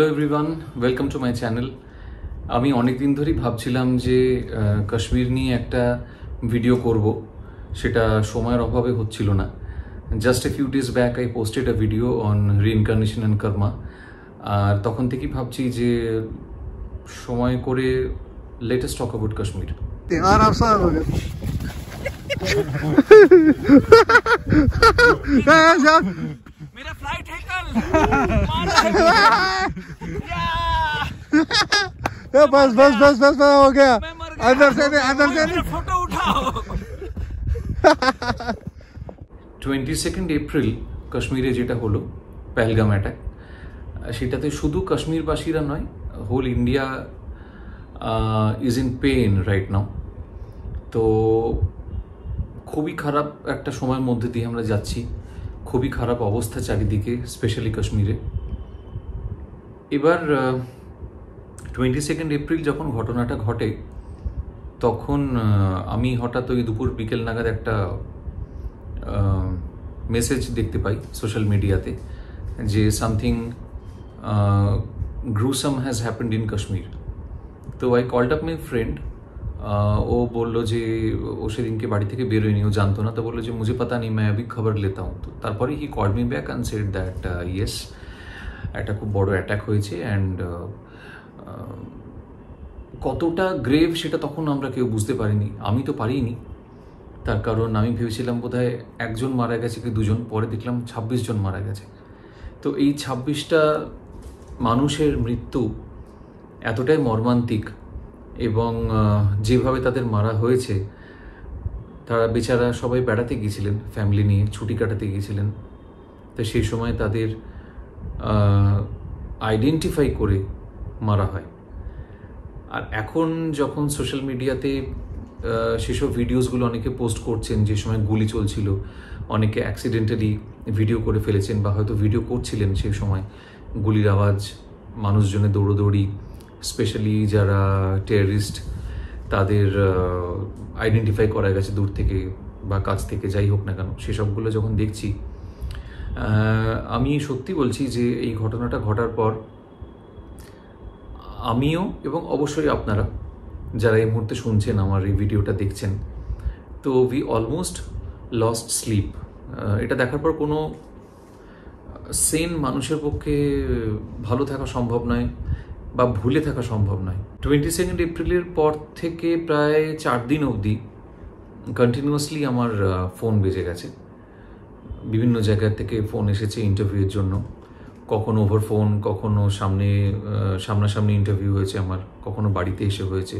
Hello everyone, welcome to my channel. আমি অনেক দিন ধরেই ভাবছিলাম যে কাশ্মীর নিয়ে একটা ভিডিও করব, সেটা সময়ের অভাবে হচ্ছিল না। Just a few days back I posted a video on reincarnation and karma, আর তখন থেকেই ভাবছি যে সময় করে লেটেস্ট টক অ্যাবাউট কাশ্মীর। आराम से मेरा फ्लाइट है कल। बस बस बस बस हो गया। अंदर से फोटो उठाओ। 22 এপ্রিল কাশ্মীরে যেটা হলো পেহেলগাম অ্যাটাক, সেটাতে শুধু কাশ্মীরবাসীরা নয়, whole India is in pain right now. তো খুবই খারাপ একটা সময়ের মধ্যে দিয়ে আমরা যাচ্ছি, খুবই খারাপ অবস্থা চারিদিকে, স্পেশালি কাশ্মীরে। এবার 22 এপ্রিল যখন ঘটনাটা ঘটে, তখন আমি হঠাৎ ওই দুপুর বিকেল নাগাদ একটা মেসেজ দেখতে পাই সোশ্যাল মিডিয়াতে যে something gruesome has happened in Kashmir. তো I called up my friend. ও বললো যে ও সেদিনকে বাড়ি থেকে বেরোয়নি, ও জানতো না। তো বললো যে মুঝে পাতা নেই, मैं अभी खबर लेता हूँ। তো তারপরে he called me back and said that yes, একটা খুব বড় অ্যাটাক হয়েছে। অ্যান্ড কতটা গ্রেভ সেটা তখন আমরা কেউ বুঝতে পারিনি, আমি তো পারিনি। তার কারণ আমি ভেবেছিলাম বোধহয় একজন মারা গেছে কি দুজন, পরে দেখলাম 26 জন মারা গেছে। তো এই 26টা মানুষের মৃত্যু এতটাই মর্মান্তিক, এবং যেভাবে তাদের মারা হয়েছে, তারা বেচারা সবাই বেড়াতে গিয়েছিলেন, ফ্যামিলি নিয়ে ছুটি কাটাতে গিয়েছিলেন। তো সেই সময় তাদের আইডেন্টিফাই করে মারা হয়। আর এখন যখন সোশ্যাল মিডিয়াতে সেসব ভিডিওসগুলো অনেকে পোস্ট করছেন, যে সময় গুলি চলছিল, অনেকে অ্যাক্সিডেন্টালি ভিডিও করে ফেলেছেন বা হয়তো ভিডিও করছিলেন সেই সময়, গুলির আওয়াজ, মানুষজনের দৌড়োদৌড়ি, স্পেশালি যারা টেররিস্ট তাদের আইডেন্টিফাই করা গেছে দূর থেকে বা কাছ থেকে, যাই হোক না কেন, সেসবগুলো যখন দেখছি, আমি সত্যি বলছি যে এই ঘটনাটা ঘটার পর আমিও, এবং অবশ্যই আপনারা যারা এই মুহূর্তে শুনছেন, আমার এই ভিডিওটা দেখছেন, তো উই অলমোস্ট লস্ট স্লিপ। এটা দেখার পর কোনো সেন মানুষের পক্ষে ভালো থাকা সম্ভব নয় বা ভুলে থাকা সম্ভব নয়। 22 এপ্রিলের পর থেকে প্রায় 4 দিন অবধি কন্টিনিউয়াসলি আমার ফোন বেজে গেছে। বিভিন্ন জায়গা থেকে ফোন এসেছে ইন্টারভিউয়ের জন্য, কখনো ওভার ফোন, কখনো সামনাসামনি ইন্টারভিউ হয়েছে আমার, কখনো বাড়িতে এসে হয়েছে,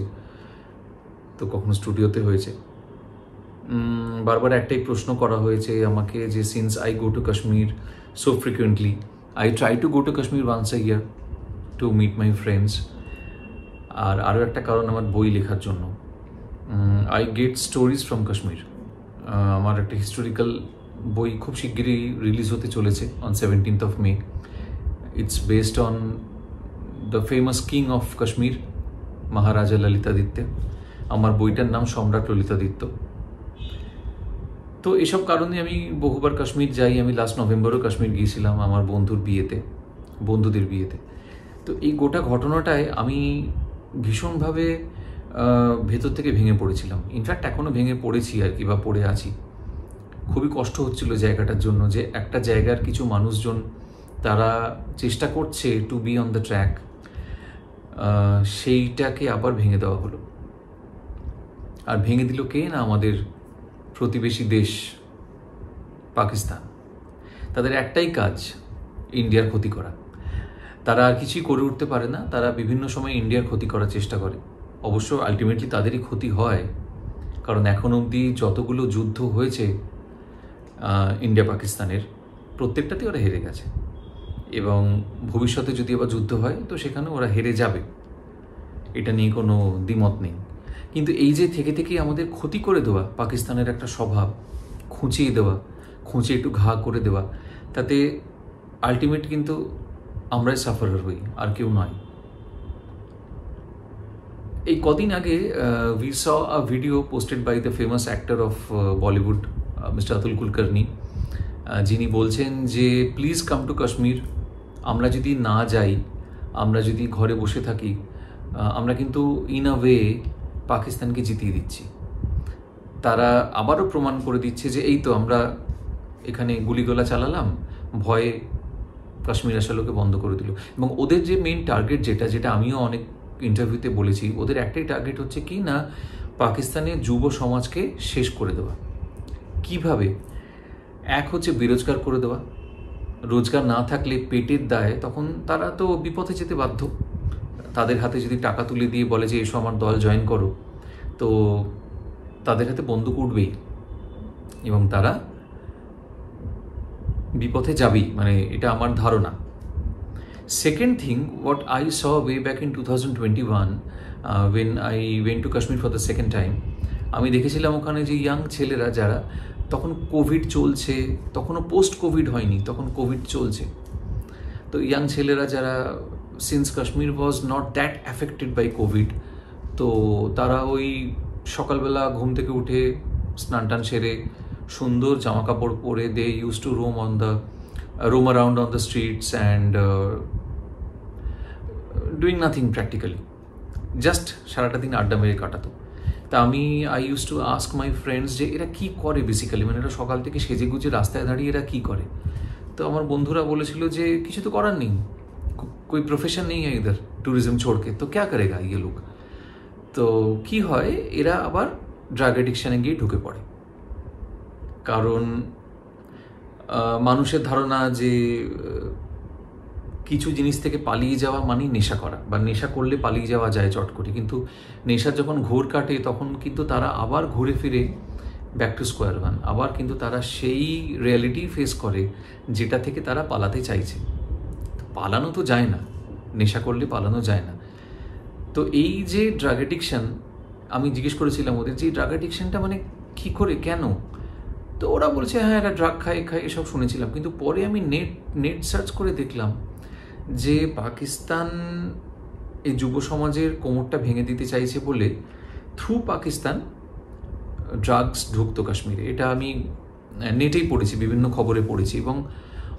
তো কখনো স্টুডিওতে হয়েছে। বারবার একটাই প্রশ্ন করা হয়েছে আমাকে যে since I go to Kashmir so frequently, I try to go to Kashmir once a year to meet my friends. আর আরও একটা কারণ আমার বই লেখার জন্য। I get stories from Kashmir. আমার একটা হিস্টোরিক্যাল বই খুব শিগগিরই রিলিজ হতে চলেছে on 17th May। It's based on the famous king of Kashmir, Maharaja Lalitaditya. আমার বইটার নাম সম্রাট ললিতাদিত্য। তো এসব কারণে আমি বহুবার কাশ্মীর যাই। আমি লাস্ট নভেম্বরও কাশ্মীর গিয়েছিলাম আমার বন্ধুদের বিয়েতে। তো এই গোটা ঘটনাটায় আমি ভীষণভাবে ভেতর থেকে ভেঙে পড়েছিলাম। ইনফ্যাক্ট এখনও ভেঙে পড়েছি আর কি, বা পড়ে আছি। খুবই কষ্ট হচ্ছিল জায়গাটার জন্য, যে একটা জায়গার কিছু মানুষজন তারা চেষ্টা করছে to be on the track, সেইটাকে আবার ভেঙে দেওয়া হলো। আর ভেঙে দিল কে না, আমাদের প্রতিবেশী দেশ পাকিস্তান। তাদের একটাই কাজ, ইন্ডিয়ার ক্ষতি করা। তারা আর কিছুই করে উঠতে পারে না, তারা বিভিন্ন সময় ইন্ডিয়ার ক্ষতি করার চেষ্টা করে। অবশ্য আলটিমেটলি তাদেরই ক্ষতি হয়, কারণ এখন অবধি যতগুলো যুদ্ধ হয়েছে ইন্ডিয়া পাকিস্তানের, প্রত্যেকটাতেই ওরা হেরে গেছে, এবং ভবিষ্যতে যদি আবার যুদ্ধ হয় তো সেখানে ওরা হেরে যাবে, এটা নিয়ে কোনো দ্বিমত নেই। কিন্তু এই যে থেকে থেকেই আমাদের ক্ষতি করে দেওয়া, পাকিস্তানের একটা স্বভাব, খুঁচিয়ে দেওয়া, খুঁচিয়ে একটু ঘা করে দেওয়া, তাতে আলটিমেট কিন্তু আমরাই সাফারার হই, আর কেউ নয়। এই কদিন আগে we saw a video posted by the famous actor of Bollywood mister Atul Kulkarni, যিনি বলছেন যে প্লিজ কাম টু কাশ্মীর, আমরা যদি না যাই আমরা যদি ঘরে বসে থাকি, আমরা কিন্তু ইন আ ওয়ে পাকিস্তানকে জিতিয়ে দিচ্ছি। তারা আবারও প্রমাণ করে দিচ্ছে যে এই তো আমরা এখানে গুলিগোলা চালালাম, ভয়ে কাশ্মীর আসালোকে বন্ধ করে দিল। এবং ওদের যে মেইন টার্গেট যেটা আমিও অনেক ইন্টারভিউতে বলেছি, ওদের একটাই টার্গেট হচ্ছে কি না, পাকিস্তানের যুব সমাজকে শেষ করে দেওয়া। কিভাবে? এক হচ্ছে বেরোজগার করে দেওয়া, রোজগার না থাকলে পেটের দায়ে তখন তারা তো বিপথে যেতে বাধ্য। তাদের হাতে যদি টাকা তুলে দিয়ে বলে যে এসো আমার দল জয়েন করো, তো তাদের হাতে বন্দুক উঠবেই এবং তারা বিপথে যাবেই, মানে এটা আমার ধারণা। Second thing, what I saw way back in 2021 when I went to Kashmir for the second time, আমি দেখেছিলাম ওখানে যে ইয়াং ছেলেরা যারা, তখন কোভিড চলছে, তখনও পোস্ট কোভিড হয়নি, তখন কোভিড চলছে। তো ইয়াং ছেলেরা যারা, since Kashmir was not that affected by Covid, তো তারা ওই সকালবেলা ঘুম থেকে উঠে স্নান টান সেরে সুন্দর জামা কাপড় পরে they use to roam around on the streets and doing nothing practically, just সারাটা দিন আড্ডা মেরে কাটাতো। তা I use to ask my friends যে এরা কী করে বেসিক্যালি, মানে এরা সকাল থেকে সেজে গুজে রাস্তায় দাঁড়িয়ে এরা কী করে। তো আমার বন্ধুরা বলেছিল যে কিছু তো করার নেই, कोई प्रोफेशन नहीं है इधर टूरिज्म छोड़ के, तो क्या करेगा ये लोग। তো কি হয়, এরা আবার ড্রাগ অ্যাডিকশানে গিয়ে ঢুকে পড়ে। কারণ মানুষের ধারণা যে কিছু জিনিস থেকে পালিয়ে যাওয়া মানেই নেশা করা, বা নেশা করলে পালিয়ে যাওয়া যায় চট করে, কিন্তু নেশা যখন ঘোর কাটে তখন কিন্তু তারা আবার ঘুরে ফিরে ব্যাক টু স্কোয়ার ওয়ান, আবার কিন্তু তারা সেই রিয়ালিটি ফেস করে যেটা থেকে তারা পালাতে চাইছে। পালানো তো যায় না, নেশা করলে পালানো যায় না। তো এই যে ড্রাগ অ্যাডিকশান, আমি জিজ্ঞেস করেছিলাম ওদের যে ড্রাগ অ্যাডিকশানটা মানে কী করে, কেন? তো ওরা বলছে হ্যাঁ এরা ড্রাগ খায় এসব শুনেছিলাম, কিন্তু পরে আমি নেট সার্চ করে দেখলাম যে পাকিস্তান এই যুব সমাজের কোমরটা ভেঙে দিতে চাইছে বলে থ্রু পাকিস্তান ড্রাগস ঢুকতো কাশ্মীরে। এটা আমি নেটেই পড়েছি, বিভিন্ন খবরে পড়েছি, এবং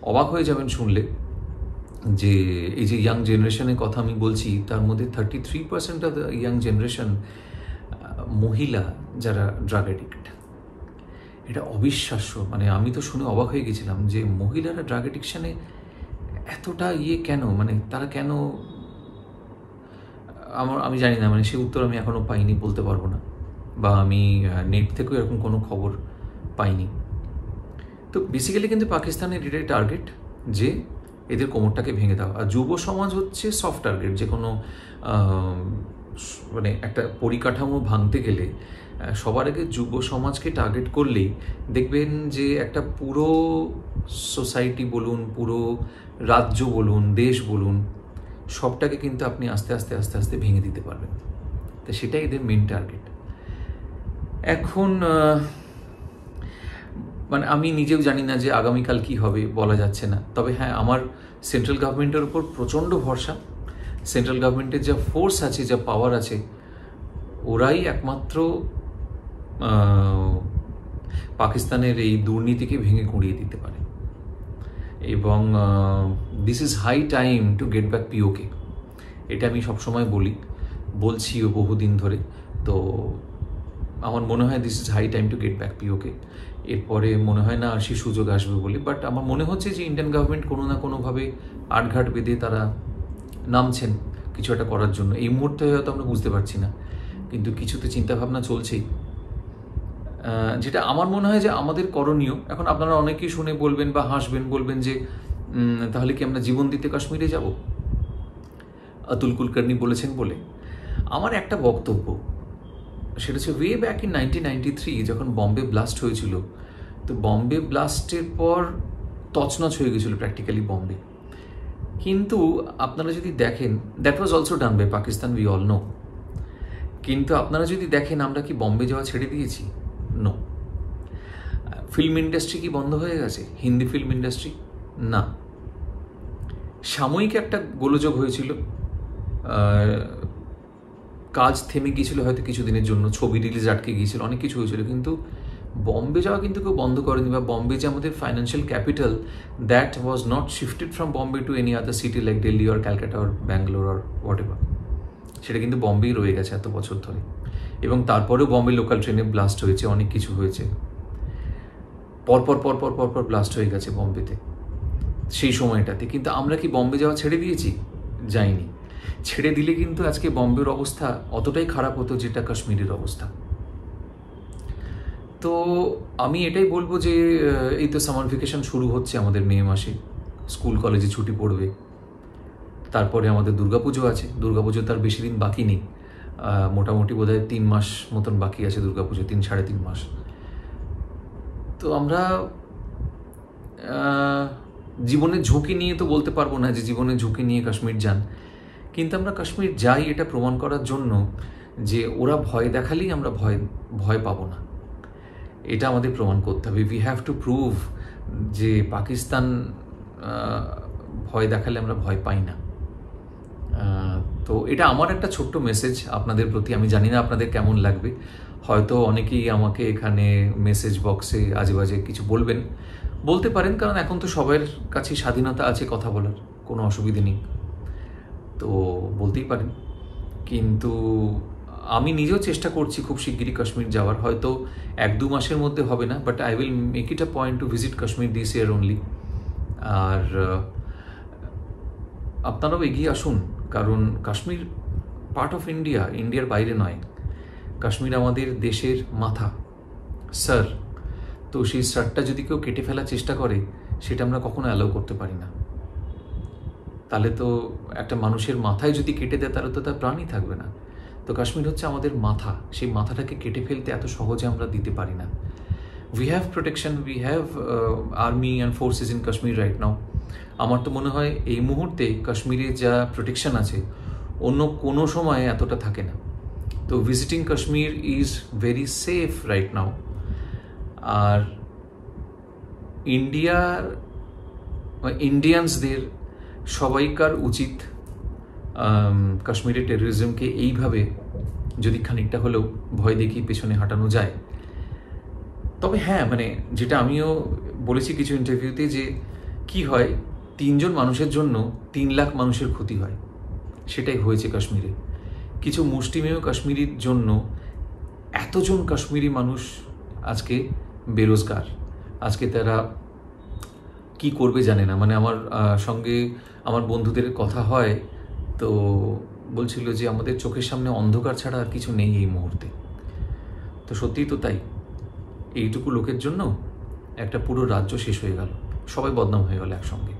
অবাক হয়ে যাবেন শুনলে যে এই যে ইয়াং জেনারেশনের কথা আমি বলছি, তার মধ্যে 33% অফ দ্য ইয়াং জেনারেশন মহিলা যারা ড্রাগ অ্যাডিক্ট। এটা অবিশ্বাস্য, মানে আমি তো শুনে অবাক হয়ে গেছিলাম যে মহিলারা ড্রাগ অ্যাডিকশানে এতটা কেন, মানে তারা কেন, আমি জানি না, মানে সেই উত্তর আমি এখনও পাইনি, বলতে পারবো না, বা আমি নেট থেকেও এরকম কোনো খবর পাইনি। তো বেসিক্যালি কিন্তু পাকিস্তানের এটাই টার্গেট যে এদের কোমরটাকে ভেঙে দেওয়া। আর যুব সমাজ হচ্ছে সফট টার্গেট। যে কোনো মানে একটা পরিকাঠামো ভাঙতে গেলে সবার আগে যুব সমাজকে টার্গেট করলেই দেখবেন যে একটা পুরো সোসাইটি বলুন, পুরো রাজ্য বলুন, দেশ বলুন, সবটাকে কিন্তু আপনি আস্তে আস্তে আস্তে আস্তে ভেঙে দিতে পারবেন। তো সেটাই এদের মেন টার্গেট। এখন মানে আমি নিজেও জানি না যে আগামীকাল কি হবে, বলা যাচ্ছে না। তবে হ্যাঁ, আমার সেন্ট্রাল গভর্নমেন্টের উপর প্রচণ্ড ভরসা। সেন্ট্রাল গভর্নমেন্টের যা ফোর্স আছে, যা পাওয়ার আছে, ওরাই একমাত্র পাকিস্তানের এই দুর্নীতিকে ভেঙে গুঁড়িয়ে দিতে পারে। এবং this is high time to get back PoK. এটা আমি সবসময় বলছিও বহুদিন ধরে। তো আমার মনে হয় this is high time to get back PoK. এরপরে মনে হয় না আর সে সুযোগ আসবে বলে, বাট আমার মনে হচ্ছে যে ইন্ডিয়ান গভর্নমেন্ট কোনো না কোনোভাবে আটঘাট বেঁধে তারা নামছেন কিছু একটা করার জন্য। এই মুহূর্তে হয়তো আমরা বুঝতে পারছি না, কিন্তু কিছু তো চিন্তাভাবনা চলছেই, যেটা আমার মনে হয় যে আমাদের করণীয়। এখন আপনারা অনেকেই শুনে বলবেন বা হাসবেন, বলবেন যে তাহলে কি আমরা জীবন দিতে কাশ্মীরে যাব, অতুল কুলকার্নি বলেছেন বলে। আমার একটা বক্তব্য, সেটা হচ্ছে ওয়ে ব্যাক ইন 1993 যখন বম্বে ব্লাস্ট হয়েছিল, তো বম্বে ব্লাস্টের পর তছনছ হয়ে গেছিলো প্র্যাকটিক্যালি বম্বে। কিন্তু আপনারা যদি দেখেন, that was also done by Pakistan, we all know. কিন্তু আপনারা যদি দেখেন, আমরা কি বম্বে যাওয়া ছেড়ে দিয়েছি? নো। ফিল্ম ইন্ডাস্ট্রি কি বন্ধ হয়ে গেছে? Hindi film industry? না। সাময়িক একটা গোলযোগ হয়েছিল, কাজ থেমে গিয়েছিল হয়তো কিছুদিনের জন্য, ছবি রিলিজ আটকে গিয়েছিল, অনেক কিছু হয়েছিল, কিন্তু বম্বে যাওয়া কিন্তু কেউ বন্ধ করেনি, বা বম্বে যে আমাদের financial capital, that was not shifted from Bombay to any other city like Delhi or Calcutta or Bangalore or what ever. সেটা কিন্তু বম্বেই রয়ে গেছে এত বছর ধরে, এবং তারপরেও বম্বে লোকাল ট্রেনে ব্লাস্ট হয়েছে, অনেক কিছু হয়েছে, পরপর পরপর পরপর ব্লাস্ট হয়ে গেছে বম্বেতে সেই সময়টাতে। কিন্তু আমরা কি বম্বে যাওয়া ছেড়ে দিয়েছি? যাইনি। ছেড়ে দিলে কিন্তু আজকে বম্বের অবস্থা অতটাই খারাপ হতো যেটা কাশ্মীরের অবস্থা। তো আমি এটাই বলবো যে এই তো সামার ভ্যাকেশন শুরু হচ্ছে আমাদের মে মাসে, স্কুল কলেজে ছুটি পড়বে, তারপরে আমাদের দুর্গাপুজো আছে। দুর্গাপুজো তার বেশি দিন বাকি নেই, মোটামুটি বোধহয় 3 মাস মতন বাকি আছে দুর্গাপুজো, 3-3.5 মাস। তো আমরা জীবনের ঝুঁকি নিয়ে তো বলতে পারবো না যে জীবনের ঝুঁকি নিয়ে কাশ্মীর যান, কিন্তু আমরা কাশ্মীর যাই এটা প্রমাণ করার জন্য যে ওরা ভয় দেখালেই আমরা ভয় পাবো না, এটা আমাদের প্রমাণ করতে হবে। উই হ্যাভ টু প্রুভ যে পাকিস্তান ভয় দেখালে আমরা ভয় পাই না। তো এটা আমার একটা ছোট্ট মেসেজ আপনাদের প্রতি। আমি জানি না আপনাদের কেমন লাগবে, হয়তো অনেকেই আমাকে এখানে মেসেজ বক্সে আজে বাজে কিছু বলতে পারেন, কারণ এখন তো সবার কাছে স্বাধীনতা আছে কথা বলার, কোনো অসুবিধে নেই, তো বলতেই পারেন। কিন্তু আমি নিজেও চেষ্টা করছি খুব শিগগিরই কাশ্মীর যাওয়ার, হয়তো 1-2 মাসের মধ্যে হবে না, but I will make it a point to visit Kashmir this year only. আর আপনারাও এগিয়ে আসুন, কারণ কাশ্মীর পার্ট অফ ইন্ডিয়া, ইন্ডিয়ার বাইরে নয়। কাশ্মীর আমাদের দেশের মাথা, স্যার। তো সেই স্যারটা যদি কেউ কেটে ফেলার চেষ্টা করে, সেটা আমরা কখনো অ্যালাউ করতে পারি না। তাহলে তো একটা মানুষের মাথায় যদি কেটে দেয়, তাহলে তো তার প্রাণই থাকবে না। তো কাশ্মীর হচ্ছে আমাদের মাথা, সেই মাথাটাকে কেটে ফেলতে এত সহজে আমরা দিতে পারি না। We have protection, we have army and forces in Kashmir right now. আমার তো মনে হয় এই মুহূর্তে কাশ্মীরে যা প্রোটেকশন আছে অন্য কোনো সময় এতটা থাকে না। তো visiting Kashmir is very safe right now. আর ইন্ডিয়ানসদের সবাইকার উচিত কাশ্মীরের টেরোরিজমকে এইভাবে যদি খানিকটা হলেও ভয় দেখিয়ে পেছনে হাঁটানো যায়। তবে হ্যাঁ, মানে যেটা আমিও বলেছি কিছু ইন্টারভিউতে, যে কি হয় 3 জন মানুষের জন্য 3 লাখ মানুষের ক্ষতি হয়, সেটাই হয়েছে কাশ্মীরে। কিছু মুষ্টিমেয় কাশ্মীরির জন্য এতজন কাশ্মীরি মানুষ আজকে বেরোজগার, আজকে তারা কি করবে জানে না। মানে আমার সঙ্গে আমার বন্ধুদের কথা হয়, তো বলছিল যে আমাদের চোখের সামনে অন্ধকার ছাড়া আর কিছু নেই এই মুহূর্তে। তো সত্যিই তো তাই, এইটুকু লোকের জন্য একটা পুরো রাজ্য শেষ হয়ে গেল, সবাই বদনাম হয়ে গেল একসঙ্গে।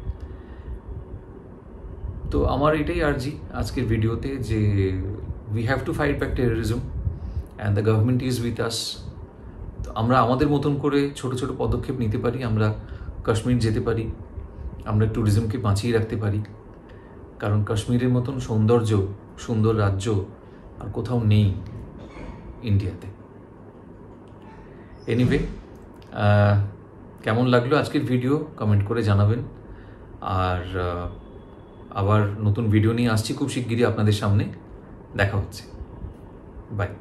তো আমার এটাই আর্জি আজকের ভিডিওতে, যে we have to fight back terrorism and the government is with us. তো আমরা আমাদের মতন করে ছোট ছোট পদক্ষেপ নিতে পারি, আমরা কাশ্মীর যেতে পারি, আমরা ট্যুরিজমকে বাঁচিয়ে রাখতে পারি, কারণ কাশ্মীরের মতন সুন্দর রাজ্য আর কোথাও নেই ইন্ডিয়াতে। এনিওয়ে, কেমন লাগলো আজকের ভিডিও কমেন্ট করে জানাবেন। আর আবার নতুন ভিডিও নিয়ে আসছি খুব শিগগিরই আপনাদের সামনে। দেখা হচ্ছে, বাই।